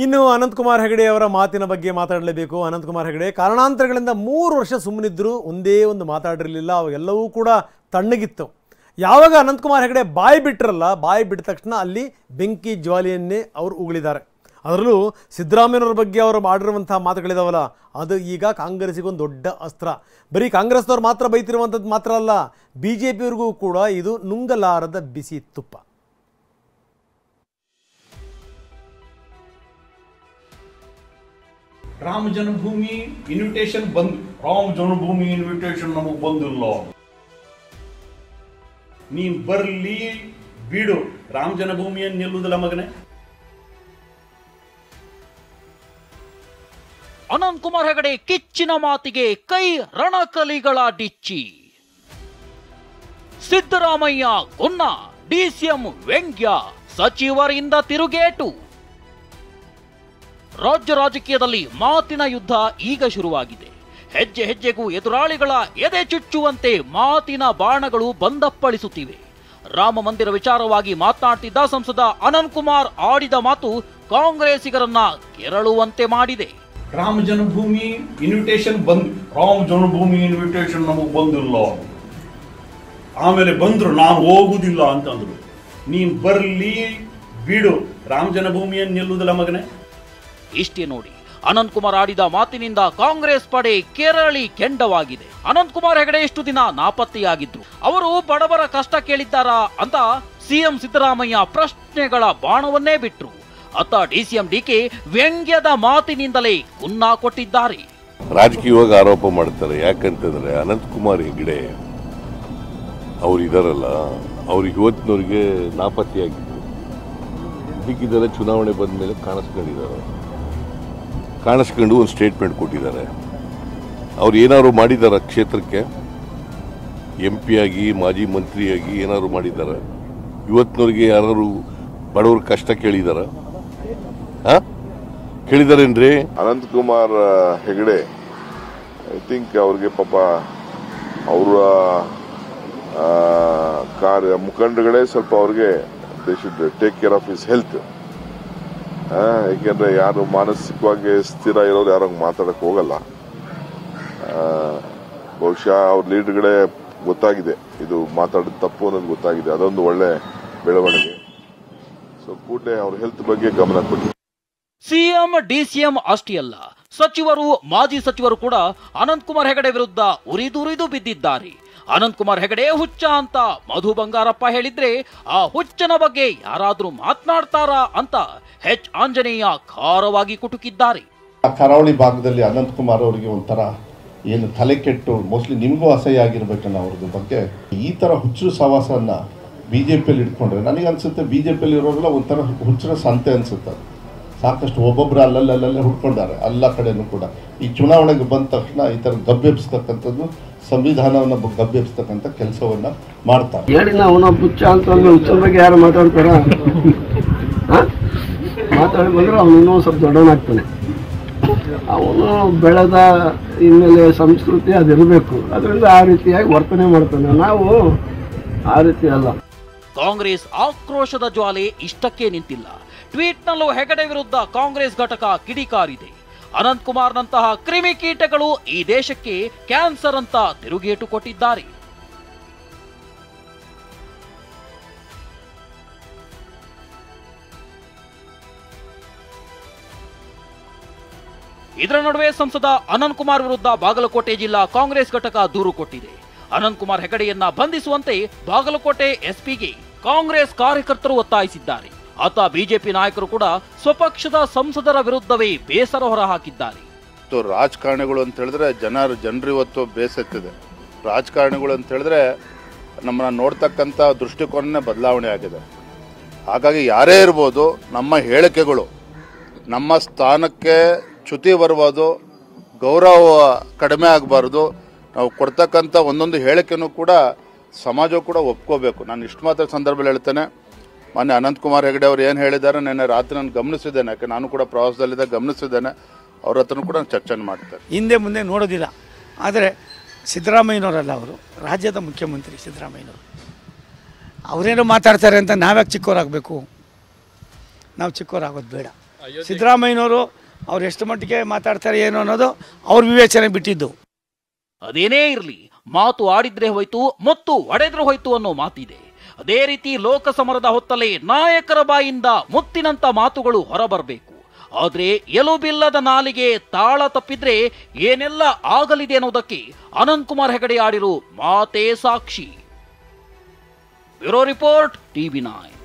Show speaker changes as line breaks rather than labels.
ಇನ್ನು ಅನಂತಕುಮಾರ್ ಹೆಗಡೆ ಅವರ ಮಾತಿನ ಬಗ್ಗೆ ಮಾತಾಡಲೇಬೇಕು. ಅನಂತಕುಮಾರ್ ಹೆಗಡೆ ಕಾರಣಾಂತರಗಳಿಂದ 3 ವರ್ಷ ಸುಮ್ಮನಿದ್ರು, ಒಂದೇ ಒಂದು ಮಾತಾಡಿರಲಿಲ್ಲ. ಅವೆಲ್ಲವೂ ಕೂಡ ತಣ್ಣಗಿತ್ತು. ಯಾವಾಗ ಅನಂತಕುಮಾರ್ ಹೆಗಡೆ ಬಾಯಿ ಬಿಟ್ಟರಲ್ಲ, ಬಾಯಿ ಬಿಟ್ಟ ತಕ್ಷಣ ಅಲ್ಲಿ ಬೆಂಕಿ ಜ್ವಾಲೆಯನ್ನೇ ಅವರು ಉಗುಳಿದ್ದಾರೆ. ಅದರಲ್ಲೂ ಸಿದ್ದರಾಮಯ್ಯನವ್ರ ಬಗ್ಗೆ ಅವರು ಮಾಡಿರುವಂಥ ಮಾತುಗಳಿದಾವಲ್ಲ, ಅದು ಈಗ ಕಾಂಗ್ರೆಸ್ಸಿಗೊಂದು ದೊಡ್ಡ ಅಸ್ತ್ರ. ಬರೀ ಕಾಂಗ್ರೆಸ್ನವ್ರು ಮಾತ್ರ ಬೈತಿರುವಂಥದ್ದು ಮಾತ್ರ ಅಲ್ಲ, BJPಯವ್ರಿಗೂ ಕೂಡ ಇದು ನುಂಗಲಾರದ ಬಿಸಿ ತುಪ್ಪ.
ರಾಮ ಜನ್ಮಭೂಮಿ ಇನ್ವಿಟೇಷನ್ ಬಂದು, ರಾಮ ಜನ್ಮಭೂಮಿ ಇನ್ವಿಟೇಷನ್ ನಮಗೆ ಬಂದಿಲ್ಲ, ನೀನ್ ಬರ್ಲಿ ಬಿಡು, ರಾಮ ಜನ್ಮಭೂಮಿಯನ್ನು ನಿಲ್ಲುವುದಿಲ್ಲ ಮಗನೇ.
ಅನಂತಕುಮಾರ್ ಹೆಗಡೆ ಕಿಚ್ಚಿನ ಮಾತಿಗೆ ಕೈ ರಣಕಲಿಗಳ ಡಿಚ್ಚಿ. ಸಿದ್ದರಾಮಯ್ಯ ಗುನ್ನ, DCM ವ್ಯಂಗ್ಯ, ಸಚಿವರಿಂದ ತಿರುಗೇಟು. ರಾಜ್ಯ ರಾಜಕೀಯದಲ್ಲಿ ಮಾತಿನ ಯುದ್ಧ ಈಗ ಶುರುವಾಗಿದೆ. ಹೆಜ್ಜೆ ಹೆಜ್ಜೆಗೂ ಎದುರಾಳಿಗಳ ಎದೆ ಚುಚ್ಚುವಂತೆ ಮಾತಿನ ಬಾಣಗಳು ಬಂದಪ್ಪಳಿಸುತ್ತಿವೆ. ರಾಮ ಮಂದಿರ ವಿಚಾರವಾಗಿ ಮಾತನಾಡ್ತಿದ್ದ ಸಂಸದ ಅನಂತಕುಮಾರ್ ಆಡಿದ ಮಾತು ಕಾಂಗ್ರೆಸ್ಸಿಗರನ್ನ ಕೆರಳುವಂತೆ ಮಾಡಿದೆ.
ರಾಮ ಜನ್ಮಭೂಮಿ ಇನ್ವಿಟೇಷನ್ ಬಂದು, ರಾಮ ಜನ್ಮಭೂಮಿ ಇನ್ವಿಟೇಷನ್ ನಮಗೆ ಬಂದಿಲ್ಲ, ಆಮೇಲೆ ಬಂದ್ರು ನಾನು ಹೋಗುದಿಲ್ಲ ಅಂತಂದ್ರು. ನೀನ್ ಬರ್ಲಿ ಬಿಡು, ರಾಮ ಜನ್ಮಭೂಮಿಯನ್ನು ನಿಲ್ಲುವುದಿಲ್ಲ ಮಗನೇ.
ಇಷ್ಟೇ ನೋಡಿ, ಅನಂತಕುಮಾರ್ ಆಡಿದ ಮಾತಿನಿಂದ ಕಾಂಗ್ರೆಸ್ ಪಡೆ ಕೆರಳಿ ಕೆಂಡವಾಗಿದೆ. ಅನಂತಕುಮಾರ್ ಹೆಗಡೆ ಎಷ್ಟು ದಿನ ನಾಪತ್ತೆಯಾಗಿದ್ರು? ಅವರು ಬಡವರ ಕಷ್ಟ ಕೇಳಿದ್ದಾರಾ ಅಂತ ಸಿಎಂ ಸಿದ್ದರಾಮಯ್ಯ ಪ್ರಶ್ನೆಗಳ ಬಾಣವನ್ನೇ ಬಿಟ್ರು. ಅತ್ತ DCM DK ವ್ಯಂಗ್ಯದ ಮಾತಿನಿಂದಲೇ ಗುನ್ನ ಕೊಟ್ಟಿದ್ದಾರೆ.
ರಾಜಕೀಯವಾಗಿ ಆರೋಪ ಮಾಡ್ತಾರೆ. ಯಾಕಂತಂದ್ರೆ ಅನಂತಕುಮಾರ್ ಹೆಗಡೆ ಅವರಿದಾರಲ್ಲ, ಅವ್ರಿಗೆ ಇವತ್ತಿನವ್ರಿಗೆ ನಾಪತ್ತೆಯಾಗಿದ್ರು. ಇದಕ್ಕಿದ್ದೆಲ್ಲ ಚುನಾವಣೆ ಬಂದ ಮೇಲೆ ಕಾಣಿಸ್ಕೊಂಡು ಒಂದು ಸ್ಟೇಟ್ಮೆಂಟ್ ಕೊಟ್ಟಿದ್ದಾರೆ. ಅವ್ರು ಏನಾದ್ರು ಮಾಡಿದಾರ ಕ್ಷೇತ್ರಕ್ಕೆ? MP ಆಗಿ, ಮಾಜಿ ಮಂತ್ರಿಯಾಗಿ ಏನಾದ್ರು ಮಾಡಿದಾರ? ಇವತ್ತಿನವ್ರಿಗೆ ಯಾರು ಬಡವ್ರ ಕಷ್ಟ ಕೇಳಿದಾರ? ಕೇಳಿದಾರೇನ್ರಿ?
ಅನಂತಕುಮಾರ್ ಹೆಗಡೆ ಐ ಥಿಂಕ್ ಅವ್ರಿಗೆ ಪಾಪ ಅವರ ಮುಖಂಡಗಳೇ ಸ್ವಲ್ಪ ಅವ್ರಿಗೆ they should take care of his health. ಯಾಕೆಂದ್ರೆ ಯಾರು ಮಾನಸಿಕವಾಗಿ ಸ್ಥಿರ ಇರೋರು ಯಾರು ಮಾತಾಡಕ್ ಹೋಗಲ್ಲ. ಬಹುಶಃ ಅವ್ರ ಲೀಡರ್ಗಳೇ ಗೊತ್ತಾಗಿದೆ ಇದು ಮಾತಾಡೋದು ತಪ್ಪು ಅನ್ನೋದು ಗೊತ್ತಾಗಿದೆ. ಅದೊಂದು ಒಳ್ಳೆ ಬೆಳವಣಿಗೆ. ಸೊ ಕೂಡಲೇ ಅವ್ರ ಹೆಲ್ತ್ ಬಗ್ಗೆ ಗಮನ ಕೊಡಿ.
ಸಿಎಂ DCM ಅಷ್ಟೇ ಅಲ್ಲ, ಸಚಿವರು, ಮಾಜಿ ಸಚಿವರು ಕೂಡ ಅನಂತಕುಮಾರ್ ಹೆಗಡೆ ವಿರುದ್ಧ ಉರಿದುರಿದು ಬಿದ್ದಿದ್ದಾರೆ. ಅನಂತಕುಮಾರ್ ಹೆಗಡೆ ಹುಚ್ಚ ಅಂತ ಮಧು ಬಂಗಾರಪ್ಪ ಹೇಳಿದ್ರೆ, ಆ ಹುಚ್ಚನ ಬಗ್ಗೆ ಯಾರಾದ್ರೂ ಮಾತನಾಡ್ತಾರಾ ಅಂತ H ಆಂಜನೇಯ ಖಾರವಾಗಿ ಕುಟುಕಿದ್ದಾರೆ.
ಕರಾವಳಿ ಭಾಗದಲ್ಲಿ ಅನಂತಕುಮಾರ್ ಅವರಿಗೆ ಒಂಥರ ಏನು ತಲೆ ಕೆಟ್ಟು, ಮೋಸ್ಟ್ಲಿ ನಿಮಗೂ ಅಸಹ್ಯ ಆಗಿರ್ಬೇಕನ್ನ ಅವ್ರದ್ದು ಬಗ್ಗೆ. ಈ ತರ ಹುಚ್ಚು ಸವಾಸನ್ನ BJPಯಲ್ಲಿ ಇಟ್ಕೊಂಡ್ರೆ ನನಗೆ ಅನ್ಸುತ್ತೆ BJPಯಲ್ಲಿ ಇರೋರೆಲ್ಲ ಒಂಥರ ಹುಚ್ಚರ ಸಂತೆ ಅನ್ಸುತ್ತೆ. ಸಾಕಷ್ಟು ಒಬ್ಬೊಬ್ಬರು ಅಲ್ಲಲ್ಲೇ ಹುಡ್ಕೊಂಡಾರೆ ಎಲ್ಲ ಕಡೆನೂ ಕೂಡ. ಈ ಚುನಾವಣೆಗೆ ಬಂದ ತಕ್ಷಣ ಈ ಥರ ಗಬ್ಬೆಬ್ಸ್ತಕ್ಕಂಥದ್ದು, ಸಂವಿಧಾನವನ್ನು ಗಬ್ಬೆಬ್ಸ್ತಕ್ಕಂಥ ಕೆಲಸವನ್ನ ಮಾಡ್ತಾರೆ.
ಹೇಳಿ ಅವನ ಹುಚ್ಚ ಅಂತ ಹುಚ್ಚರ ಬಗ್ಗೆ ಯಾರು ಮಾತಾಡ್ತಾರ? ಮಾತಾಡಿ ಬಂದ್ರೆ ಅವನು ಇನ್ನೂ ಸ್ವಲ್ಪ ದೊಡ್ಡವನಾಗ್ತಾನೆ. ಅವನು ಬೆಳೆದ ಹಿನ್ನೆಲೆ ಸಂಸ್ಕೃತಿ ಅದಿರಬೇಕು, ಅದರಿಂದ ಆ ರೀತಿಯಾಗಿ ವರ್ತನೆ ಮಾಡ್ತಾನೆ. ನಾವು ಆ ರೀತಿ ಅಲ್ಲ.
ಕಾಂಗ್ರೆಸ್ ಆಕ್ರೋಶದ ಜ್ವಾಲೆ ಇಷ್ಟಕ್ಕೆ ನಿಂತಿಲ್ಲ. ಟ್ವೀಟ್ನಲ್ಲೂ ಹೆಗಡೆ ವಿರುದ್ಧ ಕಾಂಗ್ರೆಸ್ ಘಟಕ ಕಿಡಿಕಾರಿದೆ. ಅನಂತಕುಮಾರ್ನಂತಹ ಕ್ರಿಮಿಕೀಟಗಳು ಈ ದೇಶಕ್ಕೆ ಕ್ಯಾನ್ಸರ್ ಅಂತ ತಿರುಗೇಟು ಕೊಟ್ಟಿದ್ದಾರೆ. ಇದರ ನಡುವೆ ಸಂಸದ ಅನಂತಕುಮಾರ್ ವಿರುದ್ಧ ಬಾಗಲಕೋಟೆ ಜಿಲ್ಲಾ ಕಾಂಗ್ರೆಸ್ ಘಟಕ ದೂರು ಕೊಟ್ಟಿದೆ. ಅನಂತಕುಮಾರ್ ಹೆಗಡೆಯನ್ನ ಬಂಧಿಸುವಂತೆ ಬಾಗಲಕೋಟೆ SPಗೆ ಕಾಂಗ್ರೆಸ್ ಕಾರ್ಯಕರ್ತರು ಒತ್ತಾಯಿಸಿದ್ದಾರೆ. ಆತ BJP ನಾಯಕರು ಕೂಡ ಸ್ವಪಕ್ಷದ ಸಂಸದರ ವಿರುದ್ಧವೇ ಬೇಸರ ಹೊರಹಾಕಿದ್ದಾರೆ.
ರಾಜಕಾರಣಿಗಳು ಅಂತ ಹೇಳಿದ್ರೆ ಜನರು ಇವತ್ತು ಬೇಸತ್ತಿದೆ. ರಾಜಕಾರಣಿಗಳು ಅಂತ ಹೇಳಿದ್ರೆ ನಮ್ಮನ್ನ ನೋಡ್ತಕ್ಕಂಥ ದೃಷ್ಟಿಕೋನನೇ ಬದಲಾವಣೆ ಆಗಿದೆ. ಹಾಗಾಗಿ ಯಾರೇ ಇರ್ಬೋದು, ನಮ್ಮ ಹೇಳಿಕೆಗಳು ನಮ್ಮ ಸ್ಥಾನಕ್ಕೆ ಚ್ಯುತಿ ಬರ್ಬೋದು, ಗೌರವ ಕಡಿಮೆ ಆಗಬಾರ್ದು. ನಾವು ಕೊಡ್ತಕ್ಕಂಥ ಒಂದೊಂದು ಹೇಳಿಕೆನೂ ಕೂಡ ಸಮಾಜವು ಕೂಡ ಒಪ್ಕೋಬೇಕು. ನಾನು ಇಷ್ಟು ಮಾತ್ರ ಸಂದರ್ಭದಲ್ಲಿ ಹೇಳ್ತೇನೆ, ಮೊನ್ನೆ ಅನಂತಕುಮಾರ್ ಹೆಗಡೆ ಅವರು ಏನು ಹೇಳಿದ್ದಾರೆ ನಿನ್ನೆ ರಾತ್ರಿ ನಾನು ಗಮನಿಸಿದ್ದೇನೆ. ಯಾಕೆ ನಾನು ಕೂಡ ಪ್ರವಾಸದಲ್ಲಿದ್ದಾಗ ಗಮನಿಸಿದ್ದೇನೆ. ಅವ್ರ ಹತ್ರನೂ ಕೂಡ ಚರ್ಚೆ ಮಾಡ್ತಾರೆ.
ಹಿಂದೆ ಮುಂದೆ ನೋಡೋದಿಲ್ಲ. ಆದರೆ ಸಿದ್ದರಾಮಯ್ಯನವರಲ್ಲ, ಅವರು ರಾಜ್ಯದ ಮುಖ್ಯಮಂತ್ರಿ ಸಿದ್ದರಾಮಯ್ಯನವರು. ಅವರೇನೋ ಮಾತಾಡ್ತಾರೆ ಅಂತ ನಾವ್ಯಾಕೆ ಚಿಕ್ಕವರಾಗಬೇಕು? ನಾವು ಚಿಕ್ಕವರಾಗೋದು ಬೇಡ. ಸಿದ್ದರಾಮಯ್ಯನವರು ಅವ್ರು ಎಷ್ಟು ಮಟ್ಟಿಗೆ ಮಾತಾಡ್ತಾರೆ ಏನು ಅನ್ನೋದು ಅವ್ರ ವಿವೇಚನೆ ಬಿಟ್ಟಿದ್ದು.
ಅದೇನೇ ಇರಲಿ, ಮಾತು ಆಡಿದ್ರೆ ಹೋಯ್ತು ಮತ್ತು ಒಡೆದ್ರೆ ಹೋಯ್ತು ಅನ್ನೋ ಮಾತಿದೆ. ಅದೇ ರೀತಿ ಲೋಕಸಮರದ ಹೊತ್ತಲೇ ನಾಯಕರ ಬಾಯಿಂದ ಮುತ್ತಿನಂತ ಮಾತುಗಳು ಹೊರಬರಬೇಕು. ಆದ್ರೆ ಎಲುಬಿಲ್ಲದ ನಾಲಿಗೆ ತಾಳ ತಪ್ಪಿದ್ರೆ ಏನೆಲ್ಲ ಆಗಲಿದೆ ಅನ್ನೋದಕ್ಕೆ ಅನಂತಕುಮಾರ್ ಹೆಗಡೆ ಆಡಿರೋ ಮಾತೇ ಸಾಕ್ಷಿ. Bureau report, TV9.